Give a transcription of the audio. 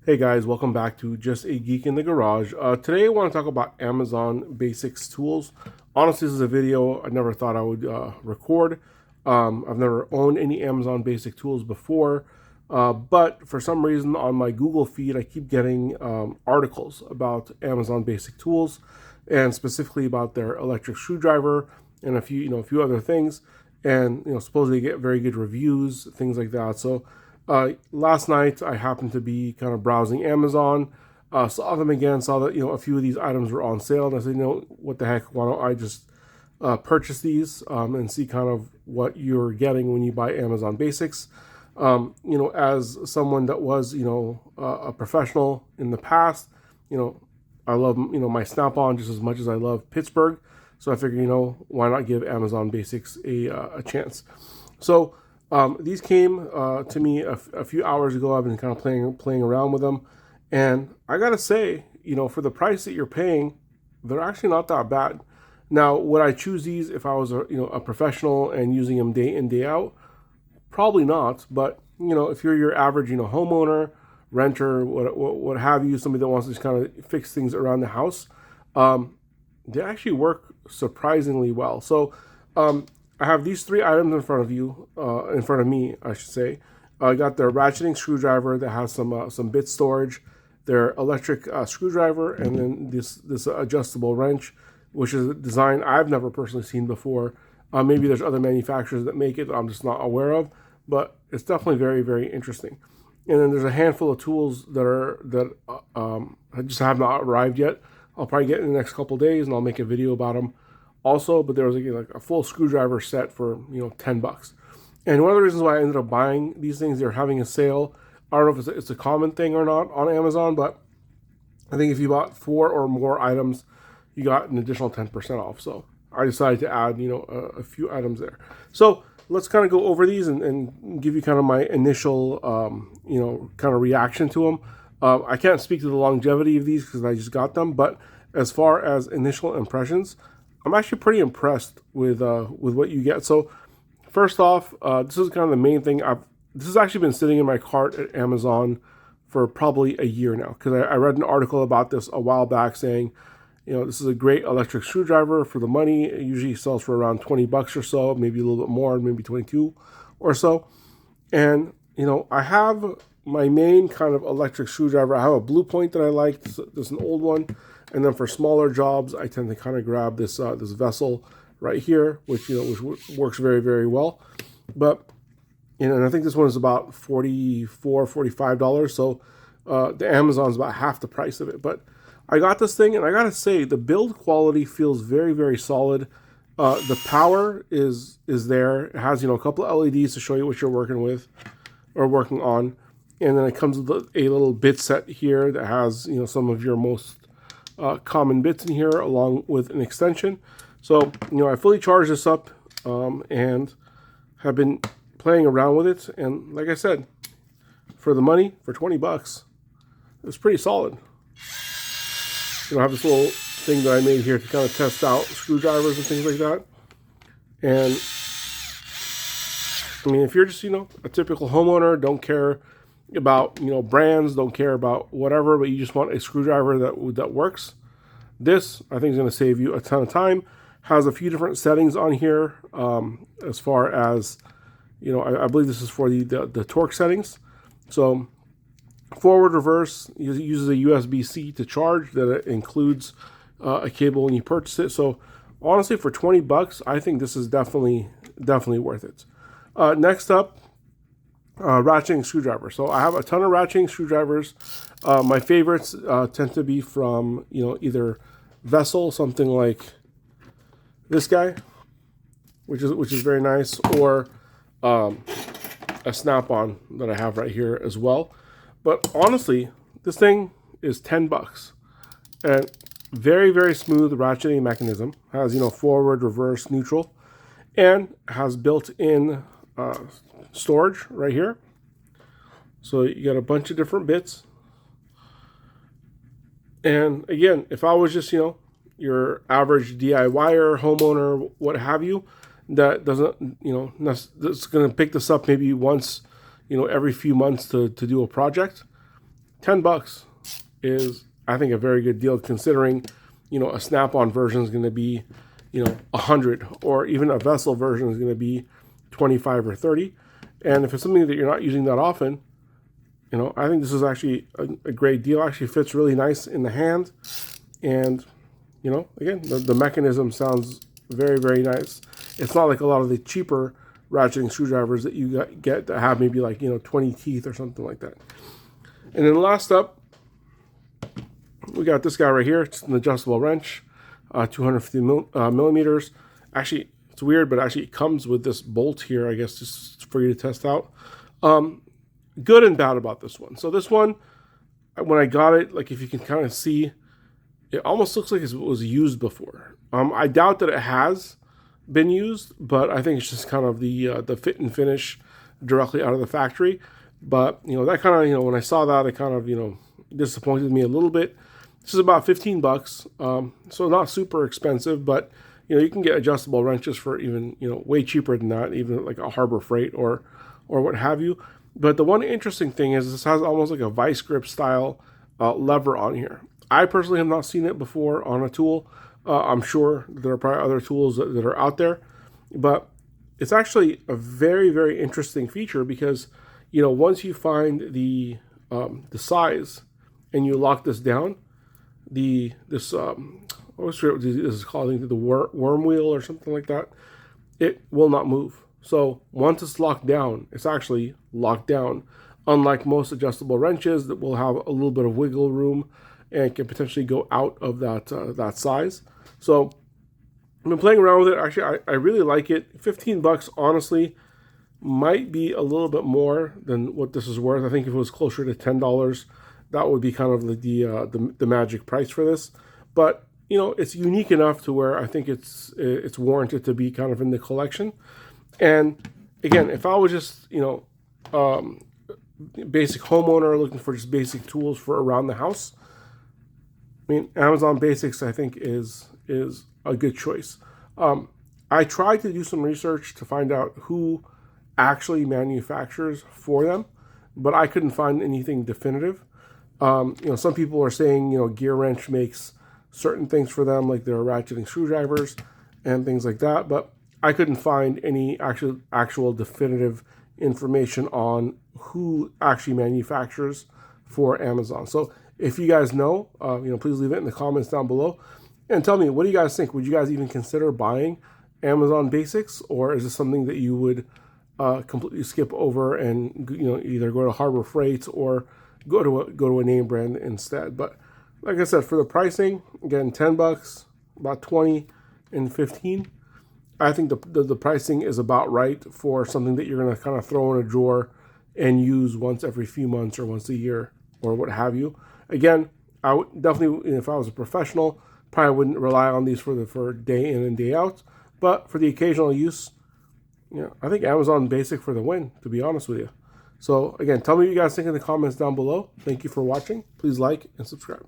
Hey guys, welcome back to Just a Geek in the Garage. Today I want to talk about Amazon Basics tools. Honestly, this is a video I never thought I would record. I've never owned any Amazon Basic tools before, but for some reason on my Google feed I keep getting articles about Amazon Basic tools, and specifically about their electric screwdriver and a few other things. And supposedly they get very good reviews, things like that. So last night I happened to be kind of browsing Amazon, saw them again, saw that a few of these items were on sale, and I said, what the heck, why don't I just purchase these and see kind of what you're getting when you buy Amazon Basics. As someone that was a professional in the past, I love my Snap-on just as much as I love Pittsburgh, so I figured why not give Amazon Basics a chance. So these came to me a few hours ago. I've been kind of playing around with them, and I gotta say, for the price that you're paying, they're actually not that bad. Now, would I choose these if I was a professional and using them day in day out? Probably not. But if you're your average homeowner, renter, what have you, somebody that wants to just kind of fix things around the house, they actually work surprisingly well. So I have these three items in front of me, I should say. I got their ratcheting screwdriver that has some bit storage, their electric screwdriver, and then this adjustable wrench, which is a design I've never personally seen before. Maybe there's other manufacturers that make it that I'm just not aware of, but it's definitely very, very interesting. And then there's a handful of tools that just have not arrived yet. I'll probably get in the next couple days, and I'll make a video about them also. But there was like a full screwdriver set for $10. And one of the reasons why I ended up buying these things, they're having a sale. I don't know if it's a common thing or not on Amazon, but I think if you bought 4 or more items, you got an additional 10% off. So I decided to add a few items there. So let's kind of go over these and give you kind of my initial kind of reaction to them. I can't speak to the longevity of these because I just got them, but as far as initial impressions, I'm actually pretty impressed with what you get. So first off, this is kind of the main thing. This has actually been sitting in my cart at Amazon for probably a year now, because I read an article about this a while back saying, this is a great electric screwdriver for the money. It usually sells for around $20 or so, maybe a little bit more, maybe 22 or so. And I have my main kind of electric screwdriver. I have a Bluepoint that I like. This is an old one. And then for smaller jobs, I tend to kind of grab this vessel right here, which works very, very well. But and I think this one is about $44, $45. So the Amazon's about half the price of it. But I got this thing, and I gotta say, the build quality feels very, very solid. The power is there. It has a couple of LEDs to show you what you're working with or working on, and then it comes with a little bit set here that has some of your most common bits in here, along with an extension. So I fully charged this up and have been playing around with it, and like I said, for the money, for $20, it's pretty solid. I have this little thing that I made here to kind of test out screwdrivers and things like that. And I mean, if you're just a typical homeowner, don't care about brands, don't care about whatever, but you just want a screwdriver that works, this I think is going to save you a ton of time. Has a few different settings on here, as far as I believe this is for the torque settings. So forward, reverse, uses a USB-C to charge. That it includes a cable when you purchase it. So honestly, for $20, I think this is definitely worth it. Next up, ratcheting screwdriver. So I have a ton of ratcheting screwdrivers. My favorites tend to be from either Vessel, something like this guy, which is very nice, or a Snap-on that I have right here as well. But honestly, this thing is $10, and very, very smooth ratcheting mechanism. Has forward, reverse, neutral, and has built-in storage right here. So you got a bunch of different bits. And again, if I was just your average DIYer, homeowner, what have you, that doesn't that's going to pick this up maybe once every few months to do a project, $10 is, I think, a very good deal considering, you know, a snap-on version is going to be, you know, 100, or even a vessel version is going to be 25 or 30. And if it's something that you're not using that often, you know, I think this is actually a great deal. Actually fits really nice in the hand. And, you know, again, the mechanism sounds very, very nice. It's not like a lot of the cheaper ratcheting screwdrivers that you get that have maybe like, you know, 20 teeth or something like that. And then last up, we got this guy right here. It's an adjustable wrench, 250 millimeters. Actually, it's weird, but actually it comes with this bolt here, I guess, just for you to test out. Good and bad about this one. So this one, when I got it, like if you can kind of see, it almost looks like it was used before. I doubt that it has been used, but I think it's just kind of the fit and finish directly out of the factory. But, you know, that kind of, you know, when I saw that, it kind of, you know, disappointed me a little bit. This is about $15, so not super expensive, but, you know, you can get adjustable wrenches for even, you know, way cheaper than that, even like a Harbor Freight or what have you. But the one interesting thing is this has almost like a vice grip style lever on here. I personally have not seen it before on a tool. I'm sure there are probably other tools that are out there, but it's actually a very, very interesting feature because, you know, once you find the size and you lock this down, this is called the worm wheel or something like that, it will not move. So once it's locked down, it's actually locked down. Unlike most adjustable wrenches that will have a little bit of wiggle room and can potentially go out of that size. So I've been playing around with it. Actually, I really like it. $15, honestly, might be a little bit more than what this is worth. I think if it was closer to $10, that would be kind of the magic price for this. But, you know, it's unique enough to where I think it's warranted to be kind of in the collection. And again, if I was just, you know, basic homeowner looking for just basic tools for around the house, I mean, Amazon Basics, I think, is a good choice. I tried to do some research to find out who actually manufactures for them, but I couldn't find anything definitive. You know, some people are saying, you know, Gear Wrench makes certain things for them, like their ratcheting screwdrivers and things like that, but I couldn't find any actual definitive information on who actually manufactures for Amazon. So if you guys know, you know, please leave it in the comments down below and tell me, what do you guys think? Would you guys even consider buying Amazon Basics, or is this something that you would completely skip over and, you know, either go to Harbor Freight or go to a name brand instead? But like I said, for the pricing, again, $10, about 20 and 15. I think the pricing is about right for something that you're going to kind of throw in a drawer and use once every few months or once a year or what have you. Again, I would definitely, if I was a professional, probably wouldn't rely on these for day in and day out. But for the occasional use, you know, I think Amazon Basic for the win, to be honest with you. So again, tell me what you guys think in the comments down below. Thank you for watching. Please like and subscribe.